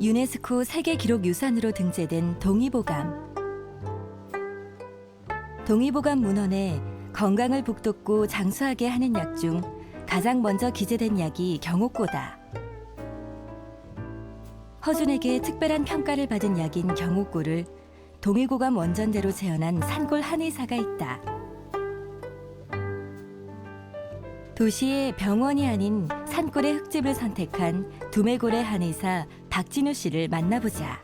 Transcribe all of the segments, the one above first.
유네스코 세계기록유산으로 등재된 동의보감. 동의보감 문헌에 건강을 북돋고 장수하게 하는 약 중 가장 먼저 기재된 약이 경옥고다. 허준에게 특별한 평가를 받은 약인 경옥고를 동의보감 원전대로 재현한 산골 한의사가 있다. 도시의 병원이 아닌 산골의 흙집을 선택한 두메골의 한의사 박진우 씨를 만나보자.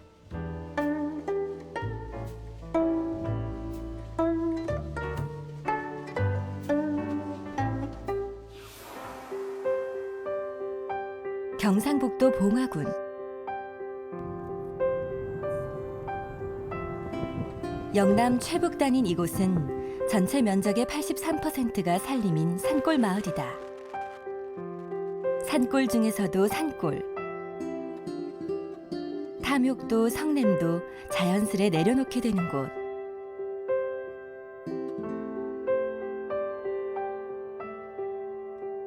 경상북도 봉화군. 영남 최북단인 이곳은 전체 면적의 83%가 산림인 산골 마을이다. 산골 중에서도 산골. 탐욕도 성냄도 자연스레 내려놓게 되는 곳.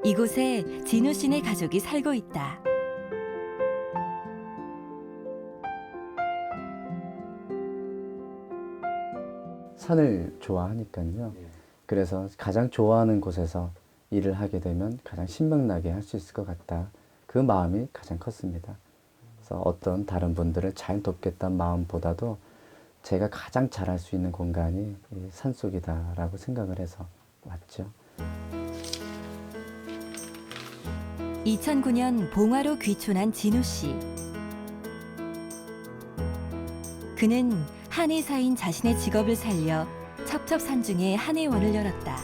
이곳에 진우 씨네 가족이 살고 있다. 산을 좋아하니까요. 그래서 가장 좋아하는 곳에서 일을 하게 되면 가장 신명나게 할 수 있을 것 같다. 그 마음이 가장 컸습니다. 그래서 어떤 다른 분들을 잘 돕겠다는 마음보다도 제가 가장 잘할 수 있는 공간이 이 산속이다라고 생각을 해서 왔죠. 2009년 봉화로 귀촌한 진우 씨. 그는 한의사인 자신의 직업을 살려 첩첩산중에 한의원을 열었다.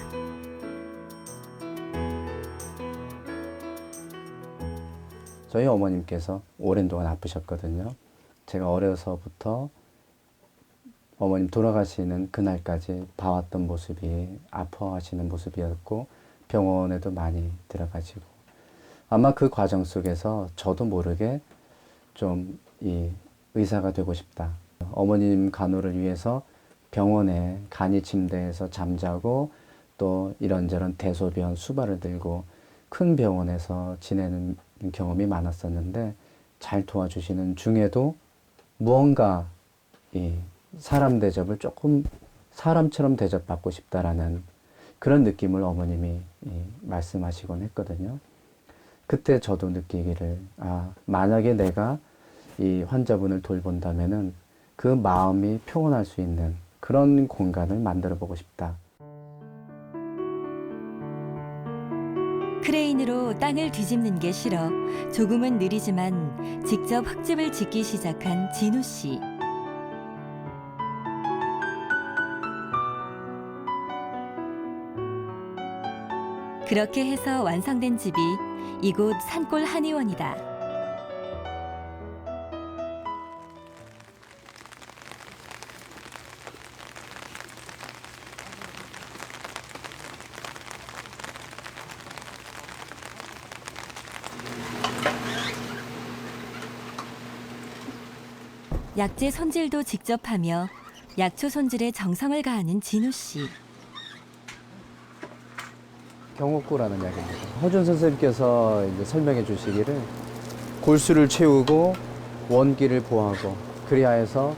저희 어머님께서 오랜 동안 아프셨거든요. 제가 어려서부터 어머님 돌아가시는 그날까지 봐왔던 모습이 아파하시는 모습이었고 병원에도 많이 들어가시고 아마 그 과정 속에서 저도 모르게 좀 이 의사가 되고 싶다. 어머님 간호를 위해서 병원에 간이 침대에서 잠자고 또 이런저런 대소변 수발을 들고 큰 병원에서 지내는 경험이 많았었는데 잘 도와주시는 중에도 무언가 이 사람 대접을 조금 사람처럼 대접받고 싶다라는 그런 느낌을 어머님이 말씀하시곤 했거든요. 그때 저도 느끼기를 만약에 내가 이 환자분을 돌본다면은 그 마음이 평온할 수 있는 그런 공간을 만들어 보고 싶다. 크레인으로 땅을 뒤집는 게 싫어 조금은 느리지만 직접 흙집을 짓기 시작한 진우 씨. 그렇게 해서 완성된 집이 이곳 산골 한의원이다. 약재 손질도 직접 하며 약초 손질에 정성을 가하는 진우 씨. 경옥고라는 약입니다. 허준 선생님께서 이제 설명해 주시기를 골수를 채우고 원기를 보하고 그리하여서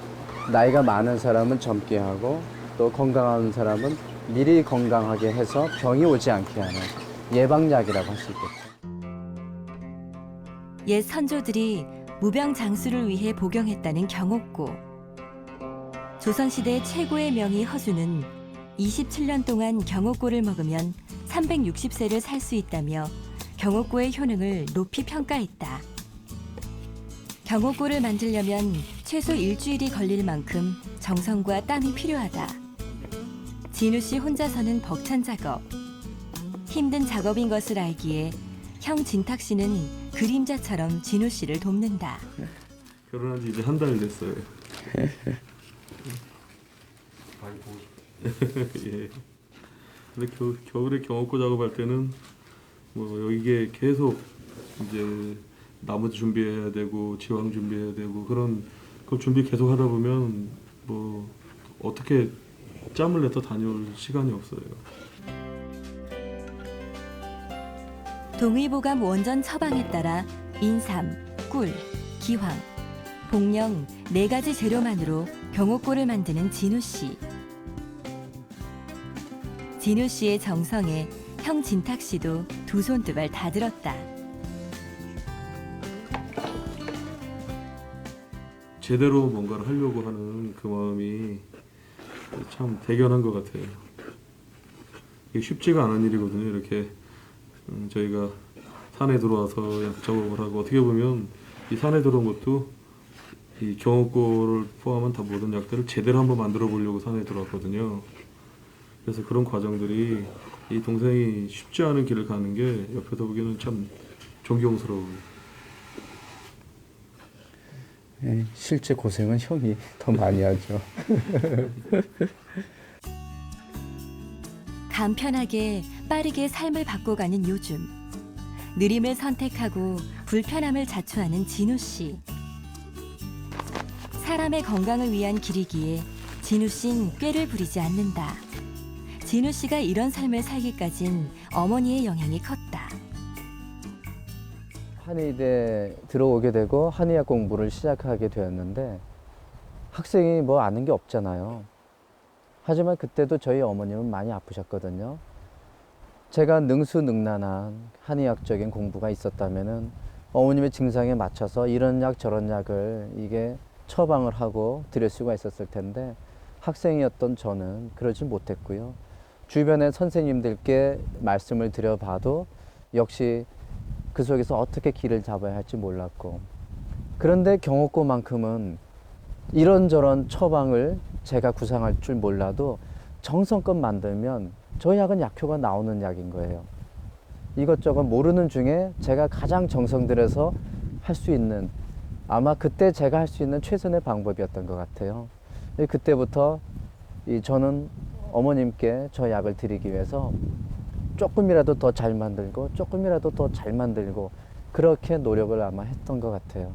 나이가 많은 사람은 젊게 하고 또 건강한 사람은 미리 건강하게 해서 병이 오지 않게 하는 예방약이라고 할 수 있겠죠. 옛 선조들이 무병장수를 위해 복용했다는 경옥고. 조선시대 최고의 명의 허준은 27년 동안 경옥고를 먹으면 360세를 살 수 있다며 경옥고의 효능을 높이 평가했다. 경옥고를 만들려면 최소 일주일이 걸릴 만큼 정성과 땀이 필요하다. 진우 씨 혼자서는 벅찬 작업. 힘든 작업인 것을 알기에 형 진탁 씨는 그림자처럼 진우 씨를 돕는다. 결혼한 지 이제 한 달 됐어요. 많이 보고 싶어요. 예. 근데 겨울에 경옥고 작업할 때는 뭐 이게 계속 이제 나무 준비해야 되고 지왕 준비해야 되고 그런 걸 준비 계속 하다 보면 뭐 어떻게 짬을 내서 다녀올 시간이 없어요. 동의보감 원전 처방에 따라 인삼, 꿀, 기황, 복령 4가지 재료만으로 경옥고를 만드는 진우 씨. 진우 씨의 정성에 형 진탁 씨도 두 손 두 발 다 들었다. 제대로 뭔가를 하려고 하는 그 마음이 참 대견한 것 같아요. 이게 쉽지가 않은 일이거든요. 이렇게 저희가 산에 들어와서 약 작업을 하고, 어떻게 보면 이 산에 들어온 것도 이 경옥고를 포함한 다 모든 약들을 제대로 한번 만들어 보려고 산에 들어왔거든요. 그래서 그런 과정들이 이 동생이 쉽지 않은 길을 가는 게 옆에서 보기에는 참 존경스러워요. 예, 실제 고생은 형이 더 많이 하죠. 간편하게 빠르게 삶을 바꿔가는 요즘. 느림을 선택하고 불편함을 자초하는 진우 씨. 사람의 건강을 위한 길이기에 진우 씨는 꾀를 부리지 않는다. 진우 씨가 이런 삶을 살기까진 어머니의 영향이 컸다. 한의대 들어오게 되고 한의학 공부를 시작하게 되었는데 학생이 뭐 아는 게 없잖아요. 하지만 그때도 저희 어머님은 많이 아프셨거든요. 제가 능수능란한 한의학적인 공부가 있었다면은 어머님의 증상에 맞춰서 이런 약 저런 약을 이게 처방을 하고 드릴 수가 있었을 텐데 학생이었던 저는 그러지 못했고요. 주변의 선생님들께 말씀을 드려봐도 역시 그 속에서 어떻게 길을 잡아야 할지 몰랐고, 그런데 경옥고만큼은 이런저런 처방을 제가 구상할 줄 몰라도 정성껏 만들면 저 약은 약효가 나오는 약인 거예요. 이것저것 모르는 중에 제가 가장 정성 들여서 할 수 있는, 아마 그때 제가 할 수 있는 최선의 방법이었던 것 같아요. 그때부터 저는 어머님께 저 약을 드리기 위해서 조금이라도 더 잘 만들고 조금이라도 더 잘 만들고 그렇게 노력을 아마 했던 것 같아요.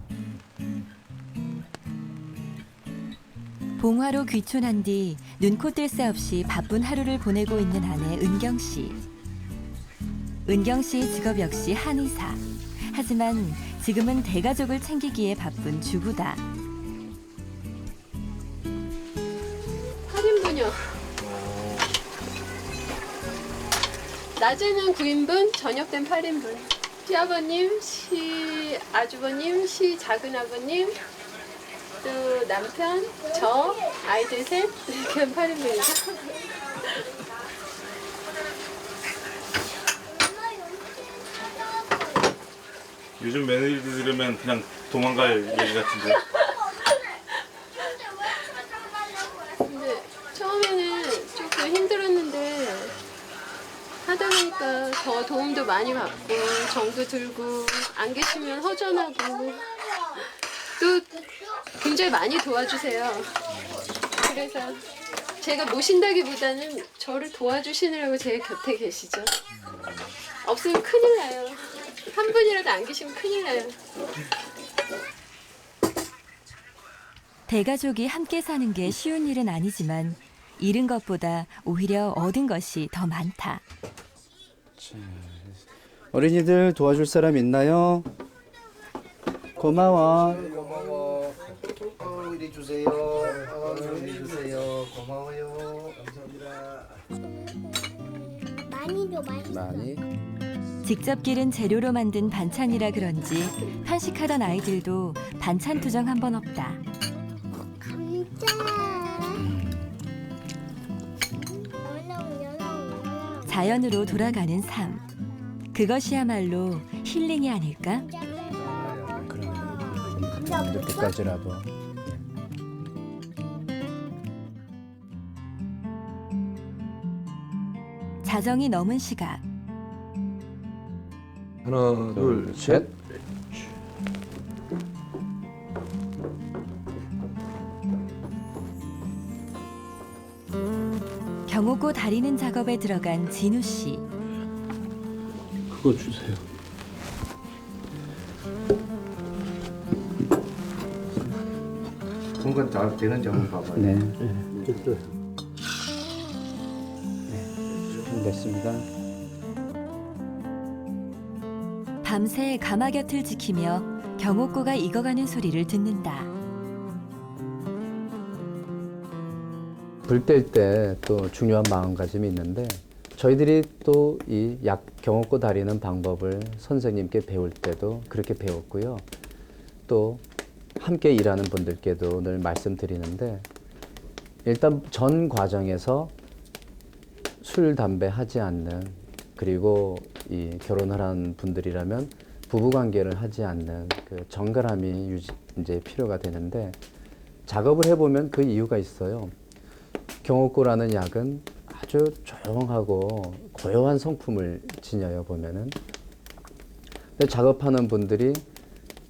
봉화로 귀촌한 뒤 눈코 뜰 새 없이 바쁜 하루를 보내고 있는 아내 은경 씨. 은경 씨의 직업 역시 한의사. 하지만 지금은 대가족을 챙기기에 바쁜 주부다. 8인분이요. 낮에는 9인분, 저녁 땐 8인분. 시아버님, 시아주버님, 시작은아버님, 또 남편, 저, 아이들 셋, 이렇게 하면 8인분이죠. 요즘 며느리들 들으면 그냥 도망갈 얘기 같은데. 근데 처음에는 조금 힘들었는데 하다 보니까 더 도움도 많이 받고 정도 들고 안 계시면 허전하고 또 굉장히 많이 도와주세요. 그래서 제가 모신다기보다는 저를 도와주시느라고 제 곁에 계시죠. 없으면 큰일 나요. 한 분이라도 안 계시면 큰일 나요. 대가족이 함께 사는 게 쉬운 일은 아니지만 잃은 것보다 오히려 얻은 것이 더 많다. 어린이들 도와줄 사람 있나요? 고마워. 고마워. 이리 주세요. 이리 주세요. 고마워요. 감사합니다. 많이 줘, 많이. 많이. 직접 기른 재료로 만든 반찬이라 그런지 편식하던 아이들도 반찬 투정 한 번 없다. 감자. 연어. 자연으로 돌아가는 삶. 그것이야말로 힐링이 아닐까? 그러면 이렇게까지라도. 자정이 넘은 시각. 하나, 둘, 셋. 경옥고 다리는 작업에 들어간 진우 씨. 그거 주세요. 공간 잘 되는지 한번 봐봐요. 네. 좀 됐습니다. 밤새 가마 곁을 지키며 경옥고가 익어가는 소리를 듣는다. 불 뗄 때 또 중요한 마음가짐이 있는데 저희들이 또 이 약 경옥고 다리는 방법을 선생님께 배울 때도 그렇게 배웠고요. 또 함께 일하는 분들께도 늘 말씀드리는데 일단 전 과정에서 술, 담배 하지 않는 그리고 이 결혼을 한 분들이라면 부부 관계를 하지 않는 그 정갈함이 이제 필요가 되는데 작업을 해보면 그 이유가 있어요. 경옥고라는 약은 아주 조용하고 고요한 성품을 지녀요 보면은. 근데 작업하는 분들이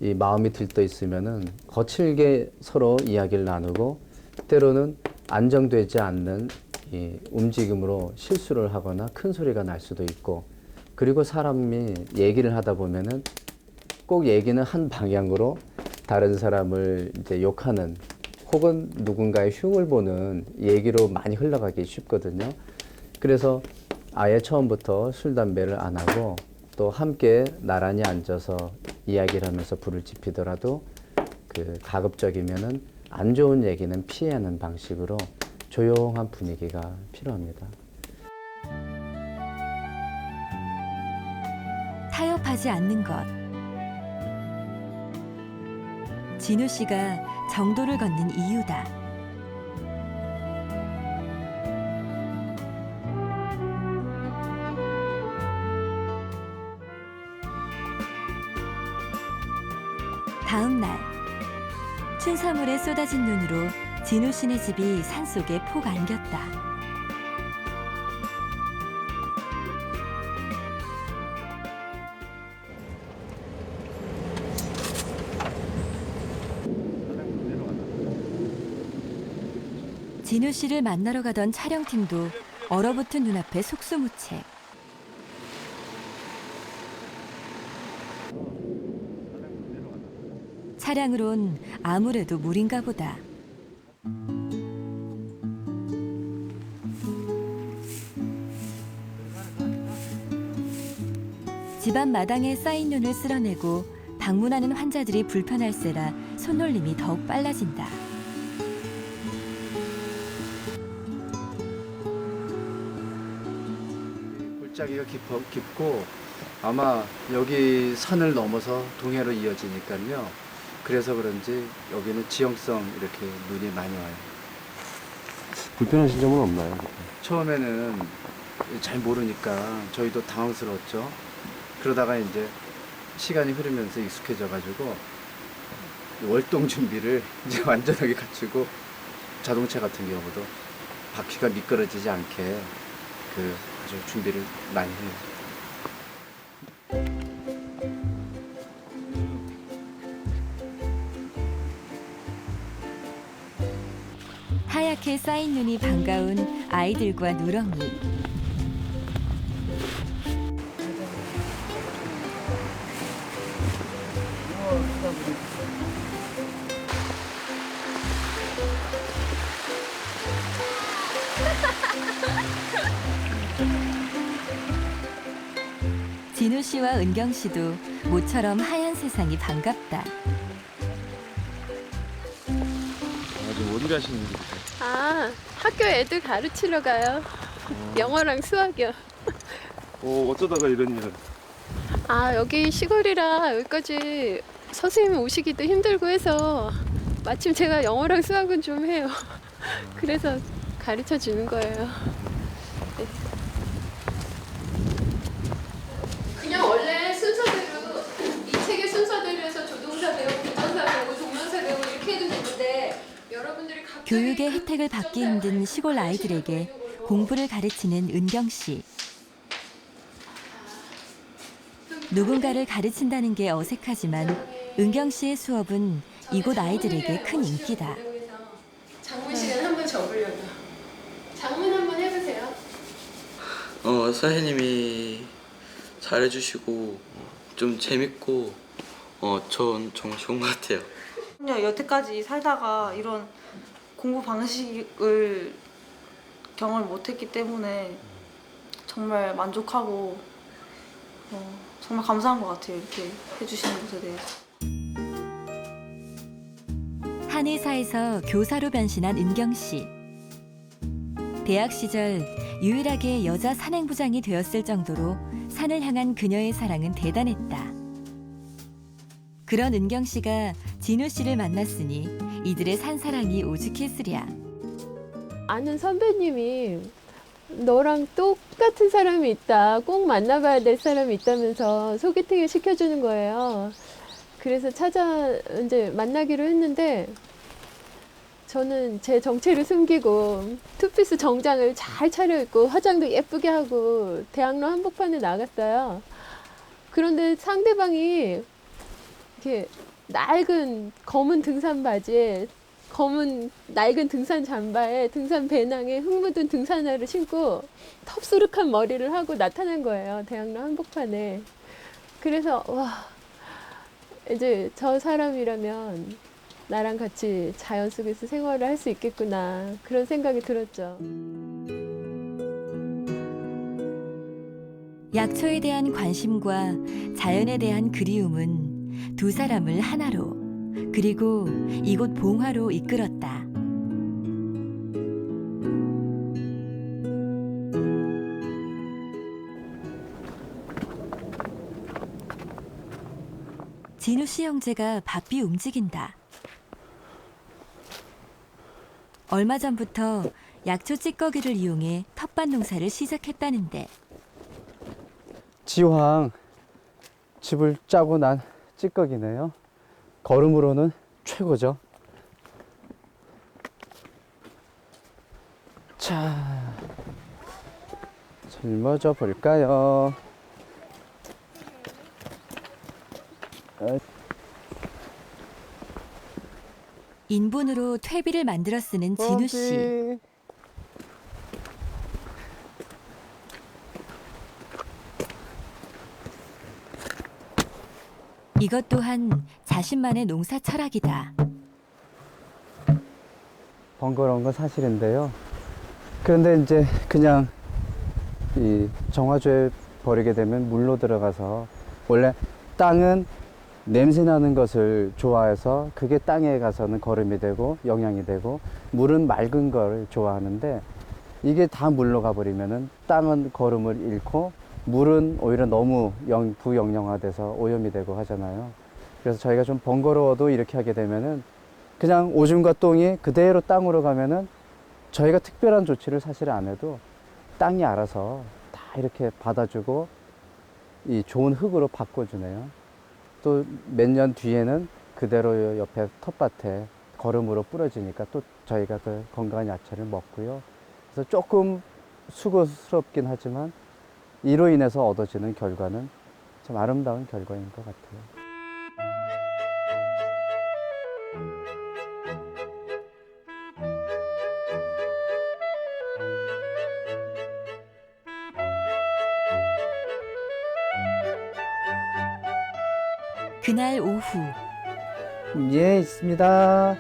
이 마음이 들떠 있으면은 거칠게 서로 이야기를 나누고 때로는 안정되지 않는 이 움직임으로 실수를 하거나 큰 소리가 날 수도 있고 그리고 사람이 얘기를 하다 보면은 꼭 얘기는 한 방향으로 다른 사람을 이제 욕하는 혹은 누군가의 흉을 보는 얘기로 많이 흘러가기 쉽거든요. 그래서 아예 처음부터 술, 담배를 안 하고 또 함께 나란히 앉아서 이야기를 하면서 불을 지피더라도 그 가급적이면은 안 좋은 얘기는 피하는 방식으로 조용한 분위기가 필요합니다. 타협하지 않는 것. 진우 씨가 정도를 걷는 이유다. 다음 날 춘사물에 쏟아진 눈으로 진우 씨네 집이 산속에 폭 안겼다. 진우 씨를 만나러 가던 촬영팀도 얼어붙은 눈앞에 속수무책. 차량으론 아무래도 물인가 보다. 집안 마당에 쌓인 눈을 쓸어내고 방문하는 환자들이 불편할세라 손놀림이 더욱 빨라진다. 골짜기가 깊고 아마 여기 산을 넘어서 동해로 이어지니까요. 그래서 그런지 여기는 지형성 이렇게 눈이 많이 와요. 불편하신 점은 없나요? 처음에는 잘 모르니까 저희도 당황스러웠죠. 그러다가 이제 시간이 흐르면서 익숙해져가지고 월동 준비를 이제 완전하게 갖추고 자동차 같은 경우도 바퀴가 미끄러지지 않게 그 아주 준비를 많이 해요. 하얗게 쌓인 눈이 반가운 아이들과 누렁이. 진우 씨와 은경 씨도 모처럼 하얀 세상이 반갑다. 지금 어디 가시는 거예요? 아, 학교 애들 가르치러 가요. 영어랑 수학이요. 어쩌다가 이런 일을? 아, 여기 시골이라 여기까지 선생님 오시기도 힘들고 해서 마침 제가 영어랑 수학은 좀 해요. 그래서 가르쳐 주는 거예요. 네. 그냥 원래 순서대로 이 책의 순서대로 해서 조동사 배우고 부정사 배우고 동명사 배우고 이렇게 해도 되는데 여러분들이 갑자기 교육의 혜택을 받기 힘든 시골 아이들에게 공부를 가르치는 은경 씨. 누군가를 가르친다는 게 어색하지만 은경 씨의 수업은 이곳 아이들에게 큰 인기다. 장문 시간 한번 접으려고. 장문 한번 해보세요. 선생님이 잘해주시고 좀 재밌고 전 정말 좋은 것 같아요. 그냥 여태까지 살다가 이런 공부 방식을 경험을 못했기 때문에 정말 만족하고 정말 감사한 것 같아요. 이렇게 해주시는 것에 대해서. 한의사에서 교사로 변신한 은경 씨. 대학 시절 유일하게 여자 산행부장이 되었을 정도로 산을 향한 그녀의 사랑은 대단했다. 그런 은경 씨가 진우 씨를 만났으니 이들의 산사랑이 오죽했으랴. 아는 선배님이 너랑 똑같은 사람이 있다. 꼭 만나봐야 될 사람이 있다면서 소개팅을 시켜주는 거예요. 그래서 이제 만나기로 했는데 저는 제 정체를 숨기고 투피스 정장을 잘 차려입고 화장도 예쁘게 하고 대학로 한복판에 나갔어요. 그런데 상대방이 이렇게 낡은 검은 등산 바지에 검은 낡은 등산 잠바에 등산 배낭에 흙 묻은 등산화를 신고 텁수룩한 머리를 하고 나타난 거예요. 대학로 한복판에. 그래서 와, 이제 저 사람이라면 나랑 같이 자연 속에서 생활을 할 수 있겠구나, 그런 생각이 들었죠. 약초에 대한 관심과 자연에 대한 그리움은 두 사람을 하나로, 그리고 이곳 봉화로 이끌었다. 진우 씨 형제가 바삐 움직인다. 얼마 전부터 약초 찌꺼기를 이용해 텃밭 농사를 시작했다는데 지황 집을 짜고 난 찌꺼기네요. 걸음으로는 최고죠. 자, 짊어져 볼까요? 인분으로 퇴비를 만들어 쓰는 진우 씨. 이것 또한 자신만의 농사 철학이다. 번거로운 건 사실인데요. 그런데 이제 그냥 이 정화조에 버리게 되면 물로 들어가서, 원래 땅은 냄새 나는 것을 좋아해서 그게 땅에 가서는 거름이 되고 영양이 되고, 물은 맑은 걸 좋아하는데 이게 다 물로 가버리면은 땅은 거름을 잃고 물은 오히려 너무 부영양화돼서 오염이 되고 하잖아요. 그래서 저희가 좀 번거로워도 이렇게 하게 되면은 그냥 오줌과 똥이 그대로 땅으로 가면은 저희가 특별한 조치를 사실 안 해도 땅이 알아서 다 이렇게 받아주고 이 좋은 흙으로 바꿔주네요. 또 몇 년 뒤에는 그대로 옆에 텃밭에 거름으로 뿌려지니까 또 저희가 더 건강한 야채를 먹고요. 그래서 조금 수고스럽긴 하지만 이로 인해서 얻어지는 결과는 참 아름다운 결과인 것 같아요. 그날 오후 예, 있습니다.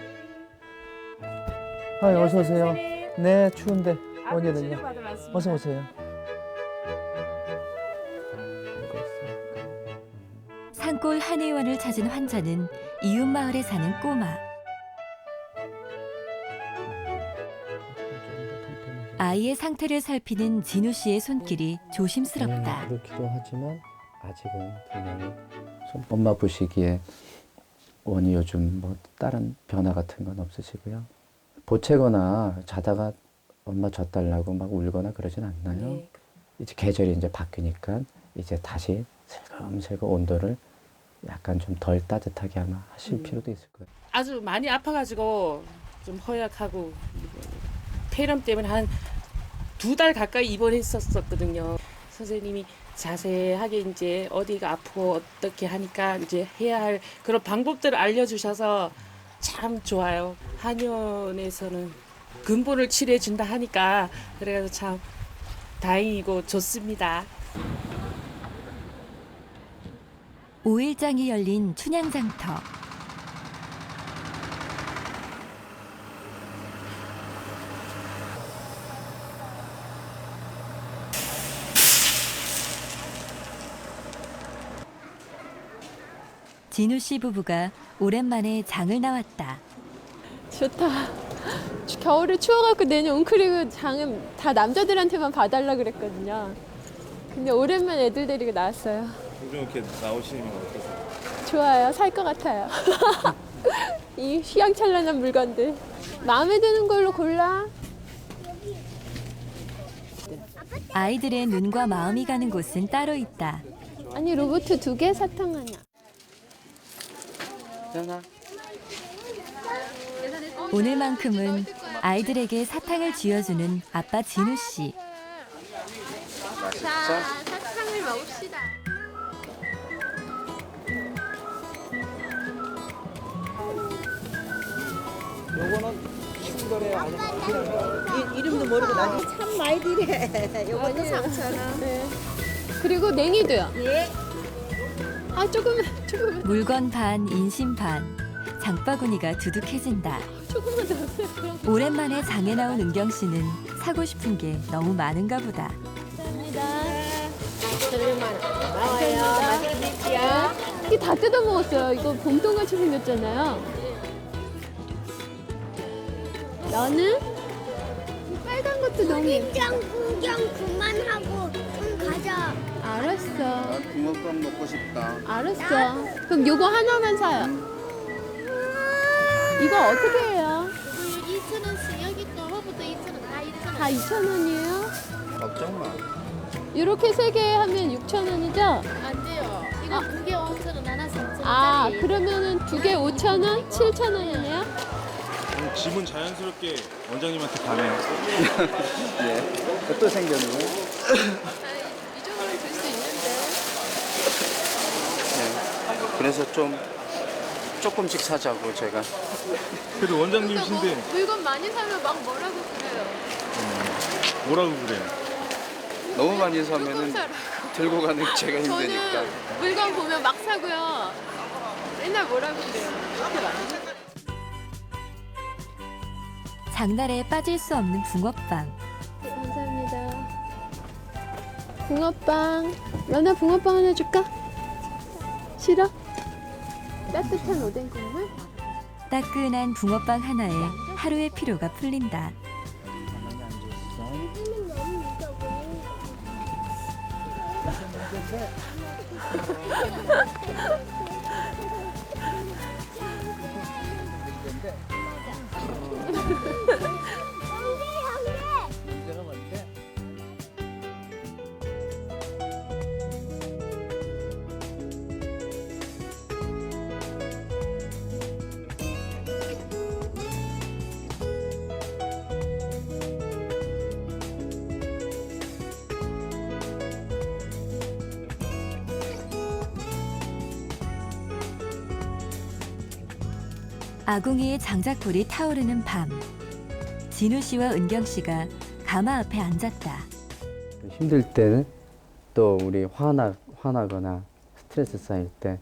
아, 어서 오세요. 네, 추운데 오늘은요. 어서 오세요. 산골 한의원을 찾은 환자는 이웃 마을에 사는 꼬마. 아이의 상태를 살피는 진우 씨의 손길이 조심스럽다. 그렇기도 하지만 아직은 분명히 엄마 보시기에 원이 요즘 뭐 다른 변화 같은 건 없으시고요. 보채거나 자다가 엄마 젖달라고 막 울거나 그러진 않나요? 네. 이제 계절이 이제 바뀌니까 이제 다시 슬금슬금 온도를 약간 좀 덜 따뜻하게 아마 하실 필요도 있을 거예요. 아주 많이 아파가지고 좀 허약하고 폐렴 때문에 한 2달 가까이 입원했었거든요. 선생님이 자세하게 이제 어디가 아프고 어떻게 하니까 이제 해야 할 그런 방법들을 알려주셔서 참 좋아요. 한의원에서는 근본을 치료해 준다 하니까 그래서 참 다행이고 좋습니다. 5일장이 열린 춘향장터. 진우 씨 부부가 오랜만에 장을 나왔다. 좋다. 겨울에 추워갖고 내년 웅크리고 장은 다 남자들한테만 봐달라 그랬거든요. 근데 오랜만에 애들 데리고 나왔어요. 요즘 이렇게 나오시는 건 어떠세요? 좋아요. 살 것 같아요. 이 휘황찬란한 물건들. 마음에 드는 걸로 골라. 아이들의 눈과 마음이 가는 곳은 따로 있다. 아니 로봇 2개 사탕 하나. 오늘만큼은 아이들에게 사탕을 쥐어주는 아빠 진우 씨. 자, 사탕을 먹읍시다. 이름도 모르고 나는 참 많이 드래. 요거는 3,000원. 네. 그리고 냉이도요. 예. 아 조금만. 물건 반, 인심 반. 장바구니가 두둑해진다. 조금만 더 주세요. 그럼 오랜만에 장에 나온 은경 씨는 사고 싶은 게 너무 많은가 보다. 감사합니다. 나와요. 맛있게 드릴게요. 이게 다 뜯어 먹었어요. 이거 봄동같이 생겼잖아요. 너는? 이 빨간 것도 너무 구경 그만하고 좀 가자. 알았어. 붕어빵 먹고 싶다. 알았어. 그럼 요거 하나만 사요. 이거 어떻게 해요? 2,000원씩 여기 거 허브도 2,000원 다 2,000원. 다 2,000원이에요? 걱정 마. 이렇게 3개 하면 6,000원이죠? 안 돼요. 이거 2개 5,000원 하나 3,000원. 아, 그러면은 2개 5,000원? 7,000원이네요? 집은 자연스럽게 원장님한테 가네요. 예. 또 생겼네. 이 정도는 줄 수 있는데. 네. 그래서 조금씩 사자고 제가. 그래도 원장님이신데 물건 많이 사면 막 뭐라고 그래요. 뭐라고 그래요? 너무 많이 조금 사면은 사라고. 들고 가는 제가 힘드니까. 저는 물건 보면 막 사고요. 맨날 뭐라고 그래요. 이렇게 많이. 장날에 빠질 수 없는 붕어빵. 네, 감사합니다. 붕어빵. 연아 붕어빵 하나 줄까? 싫어? 따뜻한 오뎅 국물? 따끈한 붕어빵 하나에 하루의 피로가 풀린다. 아궁이의 장작불이 타오르는 밤. 진우 씨와 은경 씨가 가마 앞에 앉았다. 힘들 때는 또 우리 화나거나 스트레스 쌓일 때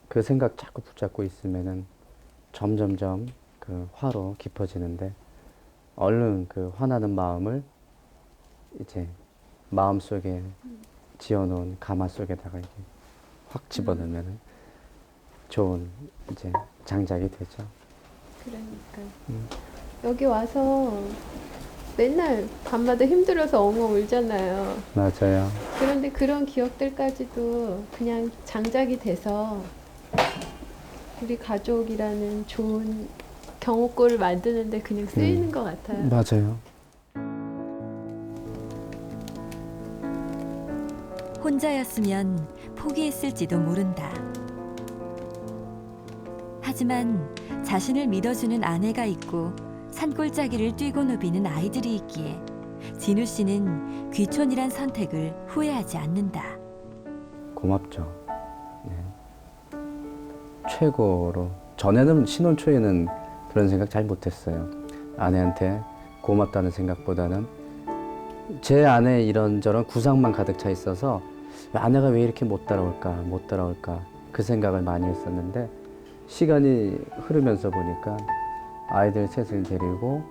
그 생각 자꾸 붙잡고 있으면은 점점점 그 화로 깊어지는데 얼른 그 화나는 마음을 이제 마음 속에 지어놓은 가마 속에다가 이렇게 확 집어넣으면은 좋은 이제 장작이 되죠. 그러니까. 여기 와서 맨날 밤마다 힘들어서 엉엉 울잖아요. 맞아요. 그런데 그런 기억들까지도 그냥 장작이 돼서 우리 가족이라는 좋은 경옥고를 만드는데 그냥 쓰이는 것 같아요. 맞아요. 혼자였으면 포기했을지도 모른다. 하지만 자신을 믿어주는 아내가 있고 산골짜기를 뛰고 누비는 아이들이 있기에 진우 씨는 귀촌이란 선택을 후회하지 않는다. 고맙죠. 네. 최고로 전에는 신혼 초에는 그런 생각 잘 못했어요. 아내한테 고맙다는 생각보다는 제 안에 이런저런 구상만 가득 차 있어서 아내가 왜 이렇게 못 따라올까 그 생각을 많이 했었는데 시간이 흐르면서 보니까 아이들 셋을 데리고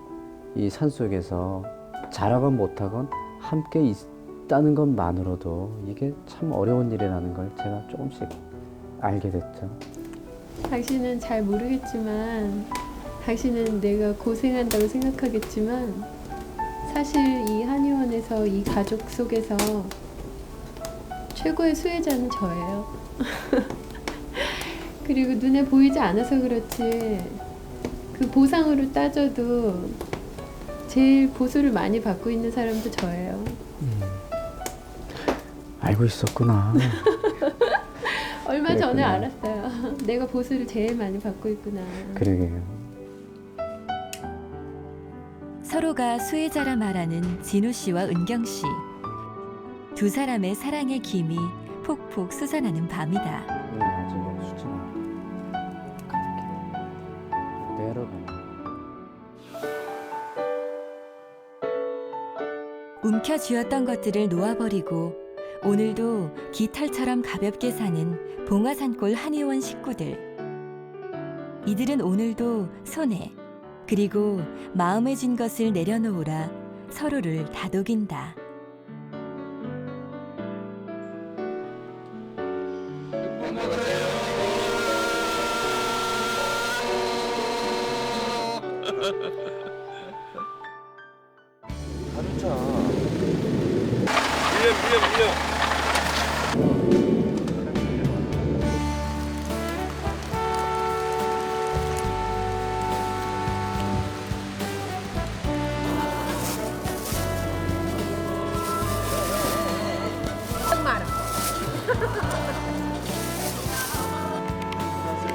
이 산속에서 잘하건 못하건 함께 있다는 것만으로도 이게 참 어려운 일이라는 걸 제가 조금씩 알게 됐죠. 당신은 잘 모르겠지만 당신은 내가 고생한다고 생각하겠지만 사실 이 한의원에서 이 가족 속에서 최고의 수혜자는 저예요. 그리고 눈에 보이지 않아서 그렇지 그 보상으로 따져도 제일 보수를 많이 받고 있는 사람도 저예요. 알고 있었구나. 얼마 전에 그랬구나. 알았어요. 내가 보수를 제일 많이 받고 있구나. 그러게요. 서로가 수혜자라 말하는 진우 씨와 은경 씨. 두 사람의 사랑의 김이 폭폭 솟아나는 밤이다. 나중에 수진아. 내려가네. 움켜쥐었던 것들을 놓아버리고 오늘도 깃털처럼 가볍게 사는 봉화산골 한의원 식구들. 이들은 오늘도 손에 그리고 마음에 쥔 것을 내려놓으라 서로를 다독인다. 다루자. 밀려.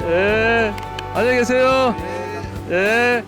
예, 안녕히 계세요. 예.